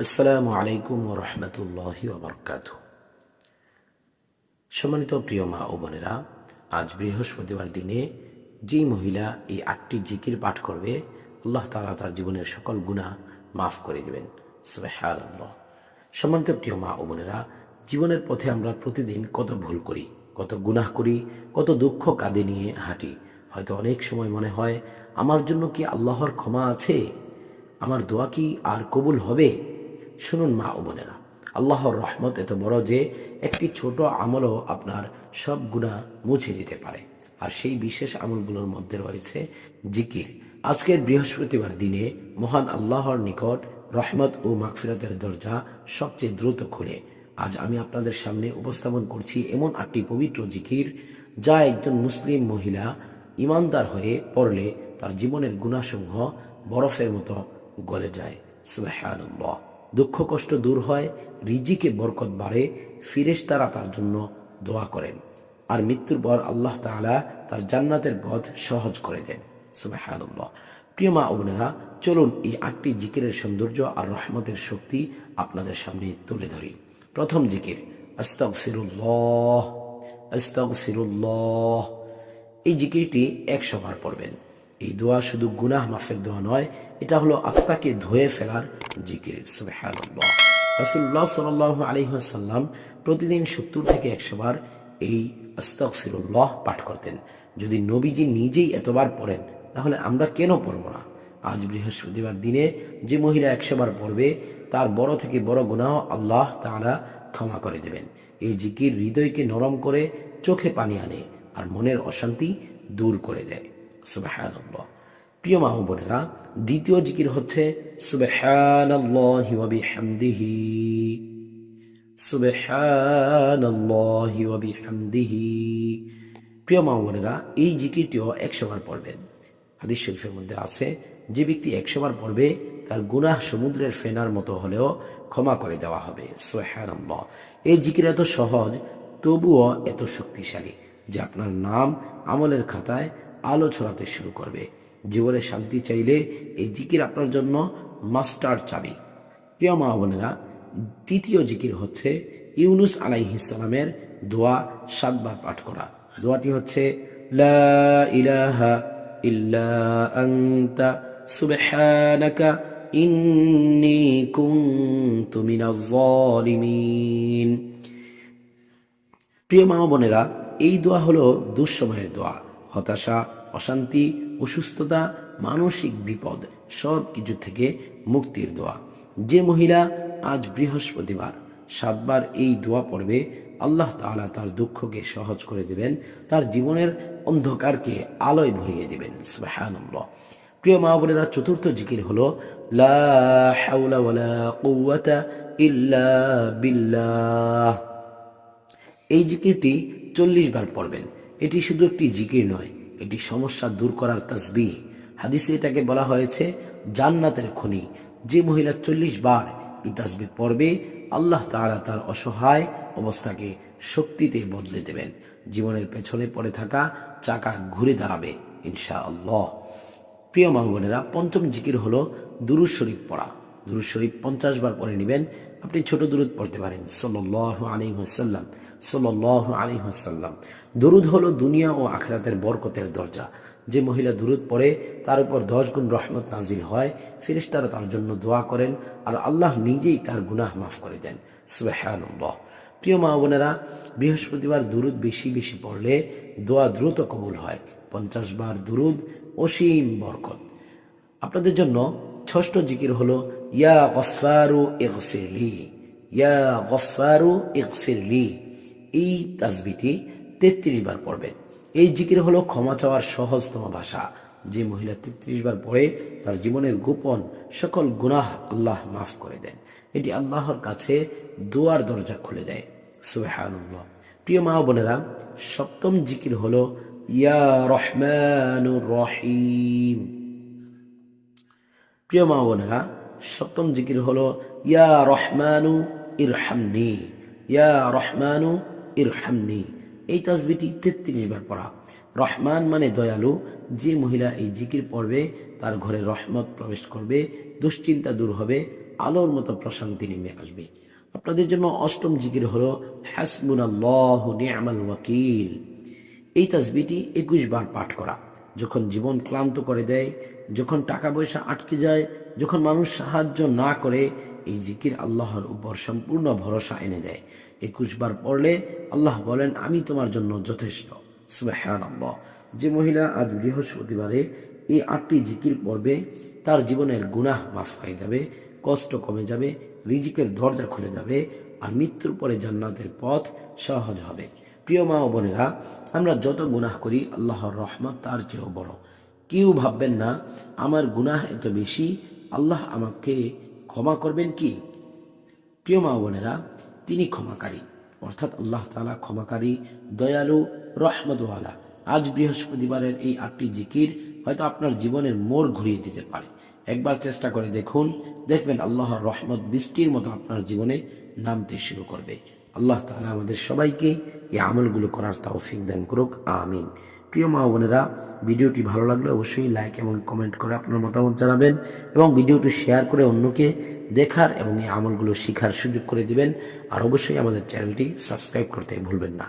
আসসালামু আলাইকুম ওয়া রাহমাতুল্লাহি ওয়া বারাকাতুহু। সম্মানিত প্রিয় মা ও বোনেরা, আজ বৃহস্পতিবার দিনে যেই মহিলা এই 8টি জিকির পাঠ করবে, আল্লাহ তাআলা তার জীবনের সকল গুনাহ মাফ করে দেবেন। সুবহানাল্লাহ। সম্মানিত প্রিয় মা ও বোনেরা, জীবনের পথে আমরা প্রতিদিন কত ভুল করি, কত গুনাহ করি, কত দুঃখ কাঁধে নিয়ে হাঁটি। হয়তো অনেক সময় মনে হয়, আমার জন্য কি আল্লাহর ক্ষমা আছে? আমার দোয়া কি আর কবুল হবে? শুনুন মা ও বোনেরা, আল্লাহর রহমত এত বড় যে একটি ছোট আমলও আপনার সব গুনাহ মুছে দিতে পারে। আর সেই বিশেষ আমলগুলোর মধ্যে রয়েছে জিকির। আজকের বৃহস্পতিবার দিনে মহান আল্লাহর নিকট রহমত ও মাগফিরাতের দরজা সবচেয়ে দ্রুত খুলে আজ আমি আপনাদের সামনে উপস্থাপন করছি এমন 8টি পবিত্র জিকির, যা একজন মুসলিম মহিলা ইমানদার হয়ে পড়লে তার জীবনের গুনাহসমূহ বরফের মতো গলে যায়। সুবহানাল্লাহ। দুঃখ কষ্ট দূর হয়, রিজিকে বরকত বাড়ে, ফিরেশতারা তার জন্য দোয়া করেন, আর মৃত্যুর পর আল্লাহ তাআলা তার জান্নাতের পথ সহজ করে দেন। সুবহানাল্লাহ। প্রিয় মা ও বোনেরা, চলুন এই 8টি জিকিরের সৌন্দর্য আর রহমতের শক্তি আপনাদের সামনে তুলে ধরি। প্রথম জিকির, আস্তাগফিরুল্লাহ। আস্তাগফিরুল্লাহ। এই জিকিরটি 100 বার পড়বেন। এই দোয়া শুধু গুনাহ মাফের দোয়া নয়, এটা হলো আত্মাকে ধুয়ে ফেলার জিকির। সুবহানাল্লাহ। রাসূলুল্লাহ সাল্লাল্লাহু আলাইহি ওয়াসাল্লাম প্রতিদিন 70 থেকে 100 বার এই আস্তাগফিরুল্লাহ পাঠ করতেন। যদি নবীজি নিজেই এতবার পড়েন, তাহলে আমরা কেন পড়ব না? আজ বৃহস্পতিবার দিনে যে মহিলা 100 বার পড়বে, তার বড় থেকে বড় গুনাহ আল্লাহ তাআলা ক্ষমা করে দেবেন। এই জিকির হৃদয়কে নরম করে, চোখে পানি আনে, আর মনের অশান্তি দূর করে দেয়। সুবহানাল্লাহ। প্রিয় মা ও বোনেরা, দ্বিতীয় জিকির হচ্ছে সুবহানাল্লাহি ওয়া বিহামদিহি। সুবহানাল্লাহি ওয়া বিহামদিহি। প্রিয় মা ও বোনেরা, এই জিকিরটিও 100 বার পড়বেন। হাদিস শরীফের মধ্যে আছে, যে ব্যক্তি 100 বার পড়বে, তার গুনাহ সমুদ্রের ফেনার মতো হলেও ক্ষমা করে দেওয়া হবে। সুবহানাল্লাহ। এই জিকির এত সহজ, তবুও এত শক্তিশালী যে আপনার নাম আমলের খাতায় আলো ছড়াতে শুরু করবে। জীবনে শান্তি চাইলে এই জিকির আপনার জন্য মাস্টার চাবি। প্রিয় মা বোনেরা, তৃতীয় জিকির হচ্ছে ইউনুস আলাইহিস সালামের দোয়া 7 বার পাঠ করা। দোয়াটি হচ্ছে, লা ইলাহা ইল্লা আনতা সুবহানাকা ইন্নী কুনতু মিনাজ জালিমিন। প্রিয় মা বোনেরা, এই দোয়া হলো দুঃসময়ের দোয়া। হতাশা, অশান্তি, অসুস্থতা, মানসিক বিপদ সব কিছু থেকে মুক্তির দোয়া। যে মহিলা আজ বৃহস্পতিবার 7 বার এই দোয়া পড়বে, আল্লাহ তাআলা তার দুঃখকে সহজ করে দেবেন, তার জীবনের অন্ধকারকে আলোয় ভরিয়ে দেবেন। সুবহানাল্লাহ। প্রিয় মা বোনেরা, চতুর্থ জিকির হলো লা হাওলা ওয়ালা কুওয়াতা ইল্লা বিল্লাহ। এই জিকিরটি 40 বার পড়বেন। এটি শুধু একটি জিকির নয়, এটি সমস্যা দূর করার তাসবিহ। হাদিসে এটাকে বলা হয়েছে জান্নাতের খনি। যে মহিলা 40 বার এই তাসবিহ পড়বে, আল্লাহ তাআলা তার অসহায় অবস্থাকে শক্তিতে বদলে দেবেন। জীবনের পেছনে পড়ে থাকা চাকা ঘুরে দাঁড়াবে ইনশাআল্লাহ। প্রিয় মা বোনেরা, পঞ্চম জিকির হলো দুরূদ শরীফ পড়া। দুরূদ শরীফ 50 বার পড়ে নেবেন। আপনি ছোট দুরূদ পড়তে পারেন, সাল্লাল্লাহু আলাইহি ওয়াসাল্লাম, সাল্লাল্লাহু আলাইহি ওয়াসাল্লাম। দুরূদ হলো দুনিয়া ও আখিরাতের বরকতের দরজা। যে মহিলা দুরূদ পড়ে, তার উপর 10 গুণ রহমত নাজিল হয়, ফেরেশতারা তার জন্য দোয়া করেন, আর আল্লাহ নিজেই তার গুনাহ মাফ করে দেন। সুবহানাল্লাহ। প্রিয় মা বোনেরা, বৃহস্পতিবার দুরূদ বেশি বেশি পড়লে দোয়া দ্রুত কবুল হয়। 50 বার দুরূদ, অসীম বরকত। আপনাদের জন্য ষষ্ঠ জিকির হলো ইয়া গফফারু ইগফিরলি। ইয়া গফফারু ইগফিরলি। এই তাসবিহটি 33 বার পড়বেন। এই জিকির হলো ক্ষমা চাওয়ার সহজতম ভাষা। যে মহিলা 33 বার পড়ে, তার জীবনের গোপন সকল গুনাহ আল্লাহ মাফ করে দেন। এটি আল্লাহর কাছে দোয়ার দরজা খুলে দেয়। সুবহানাল্লাহ। প্রিয় মা বোনেরা, সপ্তম জিকির হলো ইয়া রহমানুর রহিম। প্রিয় মা বোনেরা, সপ্তম জিকির হলো ইয়া রহমানু ইরহামনি। ইয়া রহমানু ইরহামনি। এই তাসবিহটি 33 বার পড়া। রহমান মানে দয়ালু। যে মহিলা এই জিকির পড়বে, তার ঘরে রহমত প্রবেশ করবে, দুশ্চিন্তা দূর হবে, আলোর মতো প্রশান্তি নেমে আসবে। আপনাদের জন্য অষ্টম জিকির হলো হাসবুনাল্লাহু নি'মাল ওয়াকিল। এই তাসবিহটি 21 বার পাঠ করা। যখন জীবন ক্লান্ত করে দেয়, যখন টাকা পয়সা আটকে যায়, যখন মানুষ সাহায্য না করে, এই জিকির আল্লাহর উপর সম্পূর্ণ ভরসা এনে দেয়। 21 বার পড়লে আল্লাহ বলেন, আমি তোমার জন্য যথেষ্ট। সুবহানাল্লাহ। যে মহিলা আজ বৃহস্পতিবারে এই 8টি জিকির পড়বে, তার জীবনের গুনাহ মাফ হয়ে যাবে, কষ্ট কমে যাবে, রিজিকের দরজা খুলে যাবে, আর মৃত্যুর পরে জান্নাতের পথ সহজ হবে। প্রিয় মা ও বোনেরা, আমরা যত গুনাহ করি আল্লাহর রহমত তার চেয়েও বড়। কেউ ভাববেন না আমার গুনাহ এত বেশি, আল্লাহ আমাকে ক্ষমা করবেন কি? প্রিয় মা ও বোনেরা, তিনি ক্ষমাকারী, অর্থাৎ আল্লাহ তাআলা ক্ষমাকারী, দয়ালু, রহমতওয়ালা। আজ বৃহস্পতিবারের এই 8টি জিকির হয়তো আপনার জীবনের মোড় ঘুরিয়ে দিতে পারে। একবার চেষ্টা করে দেখুন, দেখবেন আল্লাহর রহমত বৃষ্টির মতো আপনার জীবনে নামতে শুরু করবে। আল্লাহ তাআলা আমাদের সবাইকে এই আমলগুলো করার তৌফিক দান করুক, আমিন। প্রিয় মা বোনেরা, ভিডিওটি ভালো লাগলে অবশ্যই লাইক এবং কমেন্ট করে আপনার মতামত জানাবেন, এবং ভিডিওটি শেয়ার করে অন্যকে দেখার এবং এই আমলগুলো শেখার সুযোগ করে দিবেন। আর অবশ্যই আমাদের চ্যানেলটি সাবস্ক্রাইব করতে ভুলবেন না।